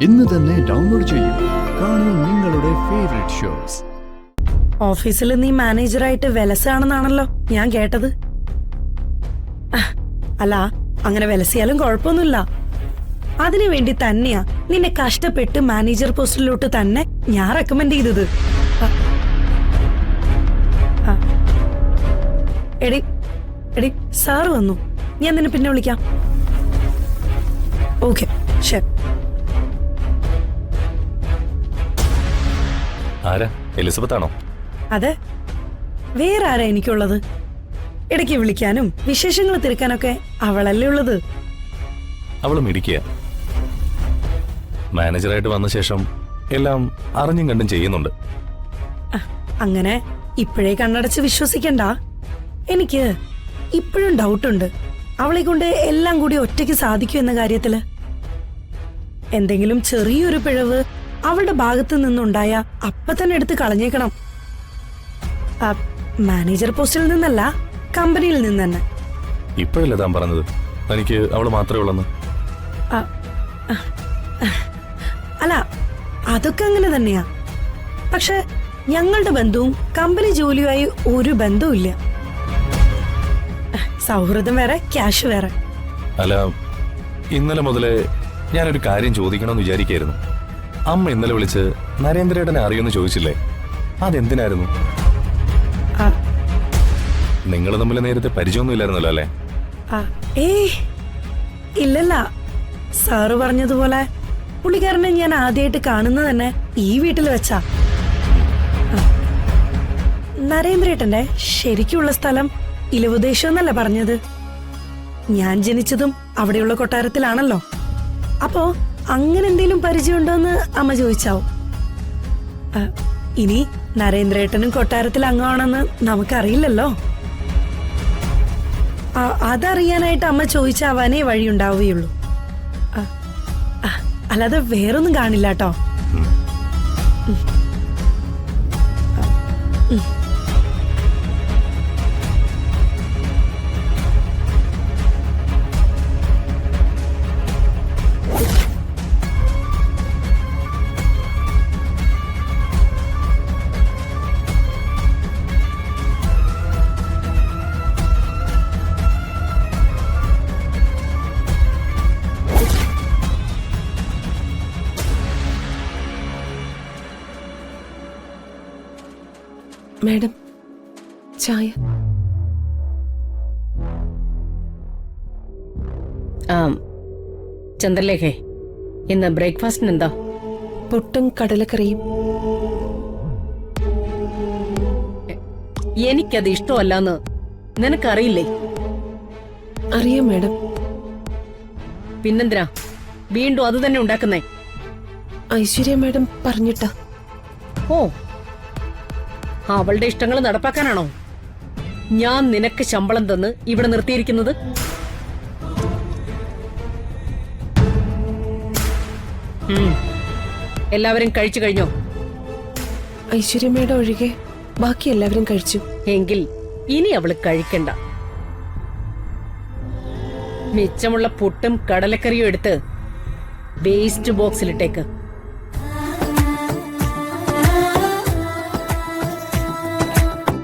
ഇന്ന് തന്നെ ഡൗൺലോഡ് ചെയ്യൂ. കാണൂ നിങ്ങളുടെ ഫേവറേറ്റ് ഷോസ്. ഓഫീസിൽ നീ മാനേജറായിട്ട് വിലസാണെന്നാണല്ലോ ഞാൻ കേട്ടത്. അല്ല, അങ്ങനെ വിലസിയാലും കുഴപ്പമൊന്നുമില്ല. അതിനു വേണ്ടി തന്നെയാ നിന്നെ കഷ്ടപ്പെട്ട് മാനേജർ പോസ്റ്റിലോട്ട് തന്നെ ഞാൻ റെക്കമെൻഡ് ചെയ്തത്. എടി എടി സാറ് വന്നു, ഞാൻ നിന്നെ പിന്നെ വിളിക്കാം. ഓക്കെ, ശരി. ആരാ? എലിസബത്ത് ആണോ? അതെ, വേറെ ആരാ എനിക്കുള്ളത്? ഇടയ്ക്ക് വിളിക്കാനും വിശേഷങ്ങൾ തിരക്കാനൊക്കെ അവളല്ലേ ഉള്ളത്. അവള് മിടിക്കുക. മാനേജറായിട്ട് വന്ന ശേഷം എല്ലാം അറിഞ്ഞും കണ്ടും ചെയ്യുന്നുണ്ട്. അങ്ങനെ ഇപ്പോഴേ കണ്ണടച്ച് വിശ്വസിക്കണ്ട. എനിക്ക് ഇപ്പോഴും ഡൗട്ടുണ്ട് അവളെ കൊണ്ട് എല്ലാം കൂടി ഒറ്റയ്ക്ക് സാധിക്കും എന്ന കാര്യത്തില്. എന്തെങ്കിലും ചെറിയൊരു പിഴവ് അവളുടെ ഭാഗത്ത് നിന്നുണ്ടായ അപ്പൊ തന്നെ എടുത്ത് കളഞ്ഞേക്കണം. മാനേജർ പോസ്റ്റിൽ നിന്നല്ല, കമ്പനിയിൽ നിന്ന് തന്നെ. ഇപ്പോഴല്ലേ താൻ പറഞ്ഞത് തനിക്ക് അവള് മാത്രമേ ഉള്ളെന്ന്? അല്ല, അതൊക്കെ അങ്ങനെ തന്നെയാ. പക്ഷെ ഞങ്ങളുടെ ബന്ധവും കമ്പനി ജോലിയുമായി ഒരു ബന്ധവുമില്ല. സൗഹൃദം വേറെ, ക്യാഷ് വേറെ. അല്ല, ഇന്നലെ മുതലേ ഞാനൊരു കാര്യം ചോദിക്കണമെന്ന് വിചാരിക്കായിരുന്നു. അമ്മ ഇന്നലെ വിളിച്ച് നരേന്ദ്രേട്ടനെ അറിയുമെന്ന് ചോദിച്ചില്ലേ? അതെന്തിനായിരുന്നു? നിങ്ങൾ തമ്മിൽ നേരത്തെ പരിചയമൊന്നും ഇല്ലായിരുന്നല്ലോ അല്ലേ? ഇല്ലല്ല. സാറ് പറഞ്ഞതുപോലെ പുള്ളിക്കാരനെ ഞാൻ ആദ്യമായിട്ട് കാണുന്നത് തന്നെ ഈ വീട്ടിൽ വെച്ചാ. നരേന്ദ്രേട്ടന്റെ ശരിക്കുള്ള സ്ഥലം ഇലവുദേശം എന്നല്ല പറഞ്ഞത്. ഞാൻ ജനിച്ചതും അവിടെയുള്ള കൊട്ടാരത്തിലാണല്ലോ. അപ്പോ അങ്ങനെ എന്തെങ്കിലും പരിചയമുണ്ടോന്ന് അമ്മ ചോദിച്ചാവും. ഇനി നരേന്ദ്രേട്ടനും കൊട്ടാരത്തിൽ അംഗമാണെന്ന് നമുക്കറിയില്ലല്ലോ. അതറിയാനായിട്ട് അമ്മ ചോദിച്ചാവാനേ വഴിയുണ്ടാവുകയുള്ളൂ. അല്ലാതെ വേറൊന്നും കാണില്ല കേട്ടോ. മാഡം, ചായ. ചന്ദ്രലേഖേ, ഇന്ന് ബ്രേക്ക്ഫാസ്റ്റിന് എന്താ? പുട്ടും കടലക്കറിയും. എനിക്കത് ഇഷ്ടമല്ലാന്ന് നിനക്കറിയില്ലേ? അറിയാം മാഡം. പിന്നെന്തിനാ വീണ്ടും അത് തന്നെ ഉണ്ടാക്കുന്നേ? ഐശ്വര്യ മാഡം പറഞ്ഞിട്ടാ. ഓ, അവളുടെ ഇഷ്ടങ്ങൾ നടപ്പാക്കാനാണോ ഞാൻ നിനക്ക് ശമ്പളം തന്ന് ഇവിടെ നിർത്തിയിരിക്കുന്നത്? എല്ലാവരും കഴിച്ചു കഴിഞ്ഞോ? ഐശ്വര്യ മാഡം ഒഴികെ ബാക്കി എല്ലാവരും കഴിച്ചു. എങ്കിൽ ഇനി അവള് കഴിക്കണ്ട. മിച്ചമുള്ള പുട്ടും കടലക്കറിയും എടുത്ത് വേസ്റ്റ് ബോക്സിലിട്ടേക്ക്.